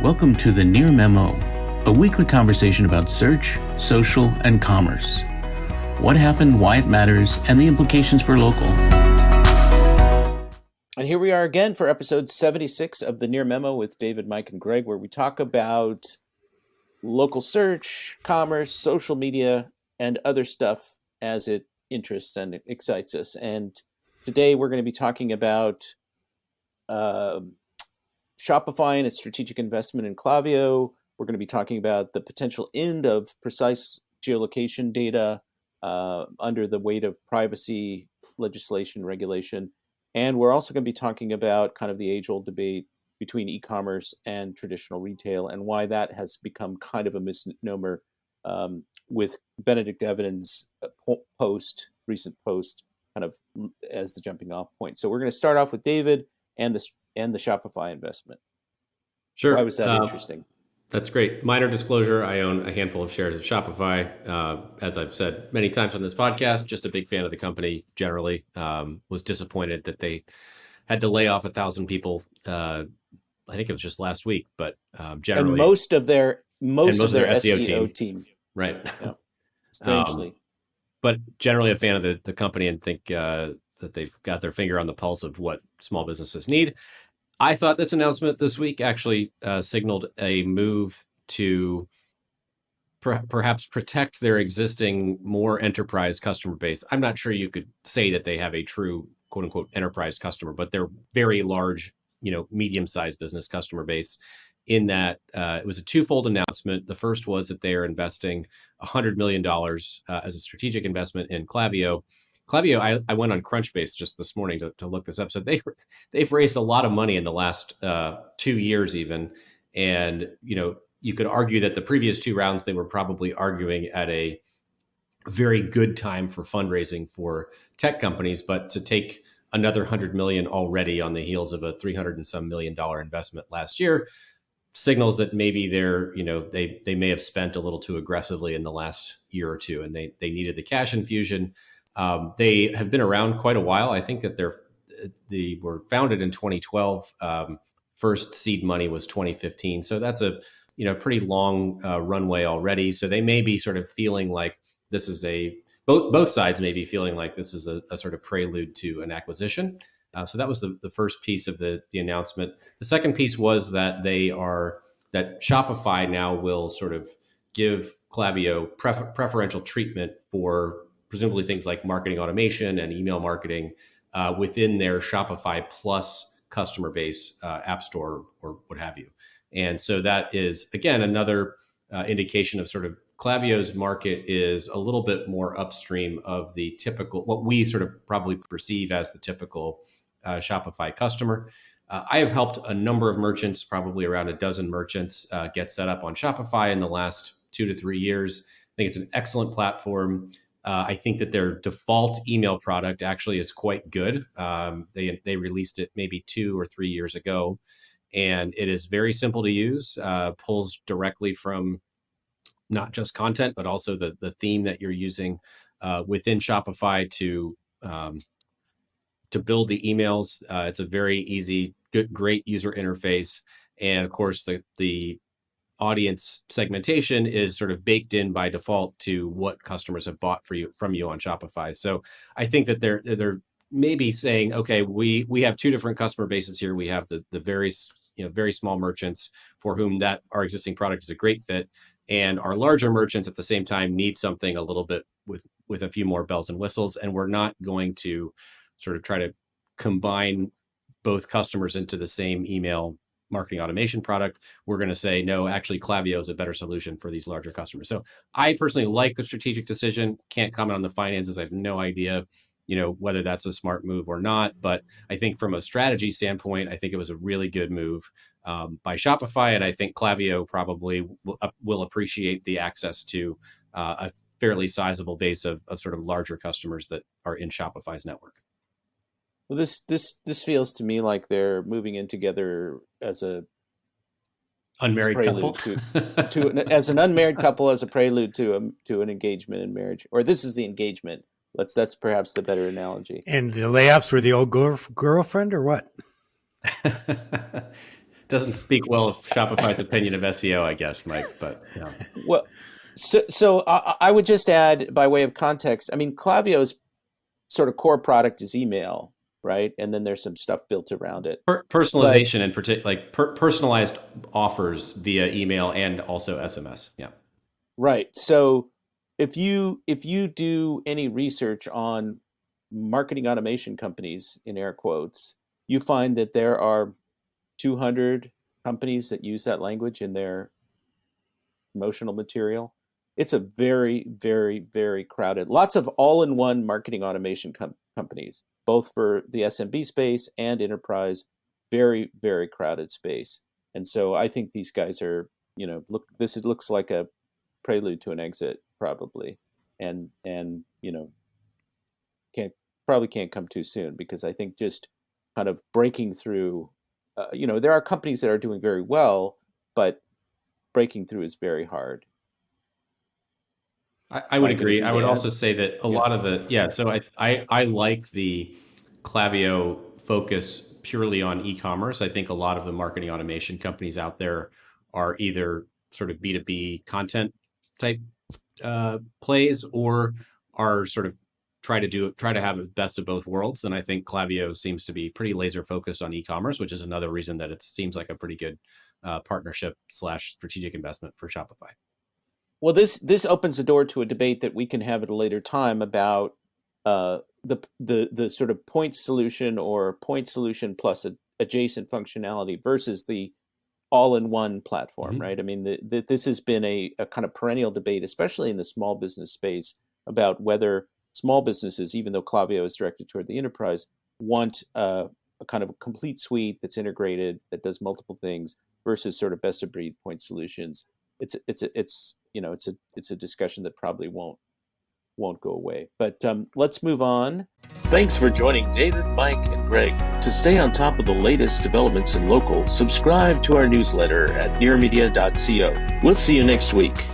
Welcome to the Near Memo, a weekly conversation about search, social, and commerce. What happened, why it matters, and the implications for local. And here we are again for episode 76 of the Near Memo with David, Mike, and Greg, where we talk about local search, commerce, social media, and other stuff as it interests and excites us. And today we're going to be talking about Shopify and its strategic investment in Klaviyo. We're going to be talking about the potential end of precise geolocation data under the weight of privacy legislation, regulation. And we're also going to be talking about kind of the age-old debate between e-commerce and traditional retail and why that has become kind of a misnomer with Benedict Evans' recent post, kind of as the jumping off point. So we're going to start off with David and the Shopify investment. Sure. Why was that interesting? That's great. Minor disclosure, I own a handful of shares of Shopify. As I've said many times on this podcast, just a big fan of the company generally. Was disappointed that they had to lay off 1,000 people. I think it was just last week, but generally. And most of their SEO team. Right. Yeah. Strangely. But generally a fan of the company and think that they've got their finger on the pulse of what small businesses need. I thought this announcement this week actually signaled a move to perhaps protect their existing more enterprise customer base. I'm not sure you could say that they have a true quote unquote enterprise customer, but they're very large, medium-sized business customer base in that it was a twofold announcement. The first was that they are investing $100 million as a strategic investment in Klaviyo. Klaviyo, I went on Crunchbase just this morning to look this up. So they've raised a lot of money in the last 2 years even. And, you could argue that the previous two rounds, they were probably arguing at a very good time for fundraising for tech companies, but to take another 100 million already on the heels of a $300 and some million investment last year signals that maybe they may have spent a little too aggressively in the last year or two, and they needed the cash infusion. They have been around quite a while. I think that they were founded in 2012. First seed money was 2015. So that's a pretty long runway already. So they may be sort of feeling like this is both sides may be feeling like this is a sort of prelude to an acquisition. So that was the first piece of the announcement. The second piece was that that Shopify now will sort of give Klaviyo preferential treatment for presumably things like marketing automation and email marketing within their Shopify Plus customer base, app store, or what have you. And so that is, again, another indication of sort of Klaviyo's market is a little bit more upstream of the typical, what we sort of probably perceive as the typical Shopify customer. I have helped a number of merchants, probably around a dozen merchants, get set up on Shopify in the last 2 to 3 years. I think it's an excellent platform. I think that their default email product actually is quite good. They released it maybe 2 or 3 years ago, and it is very simple to use. Pulls directly from not just content, but also the theme that you're using within Shopify to build the emails. It's a very easy, great user interface, and of course the audience segmentation is sort of baked in by default to what customers have bought from you on Shopify. So I think that they're maybe saying, okay, we have two different customer bases here. We have the very small merchants for whom that our existing product is a great fit, and our larger merchants at the same time need something a little bit with a few more bells and whistles. And we're not going to sort of try to combine both customers into the same email marketing automation product. We're going to say, no, actually Klaviyo is a better solution for these larger customers. So I personally like the strategic decision. Can't comment on the finances. I have no idea, whether that's a smart move or not. But I think from a strategy standpoint, I think it was a really good move by Shopify. And I think Klaviyo probably will appreciate the access to a fairly sizable base of sort of larger customers that are in Shopify's network. Well, this feels to me like they're moving in together as a unmarried couple, as an unmarried couple, as a prelude to an engagement in marriage, or this is the engagement. That's perhaps the better analogy. And the layoffs were the old girlfriend, or what? doesn't speak well of Shopify's opinion of SEO, I guess, Mike. But yeah. Well, so I would just add, by way of context, I mean, Klaviyo's sort of core product is email, right? And then there's some stuff built around it. Personalization in particular, like personalized offers via email and also SMS. Yeah. Right. So if you do any research on marketing automation companies, in air quotes, you find that there are 200 companies that use that language in their promotional material. It's a very, very, very crowded. Lots of all-in-one marketing automation companies, both for the SMB space and enterprise. Very, very crowded space. And so I think these guys are, this looks like a prelude to an exit, probably, and can't come too soon, because I think just kind of breaking through. There are companies that are doing very well, but breaking through is very hard. I would Mike, agree. anything I to would add? also say that a lot of so I like the Klaviyo focus purely on e-commerce. I think a lot of the marketing automation companies out there are either sort of B2B content type plays, or are sort of try to have the best of both worlds. And I think Klaviyo seems to be pretty laser focused on e-commerce, which is another reason that it seems like a pretty good partnership / strategic investment for Shopify. Well, this opens the door to a debate that we can have at a later time about the sort of point solution or point solution plus adjacent functionality versus the all-in-one platform, right? I mean, this has been a kind of perennial debate, especially in the small business space, about whether small businesses, even though Klaviyo is directed toward the enterprise, want a kind of a complete suite that's integrated, that does multiple things, versus sort of best of breed point solutions. It's a discussion that probably won't go away. But let's move on. Thanks for joining David, Mike, and Greg. To stay on top of the latest developments in local, subscribe to our newsletter at nearmedia.co. We'll see you next week.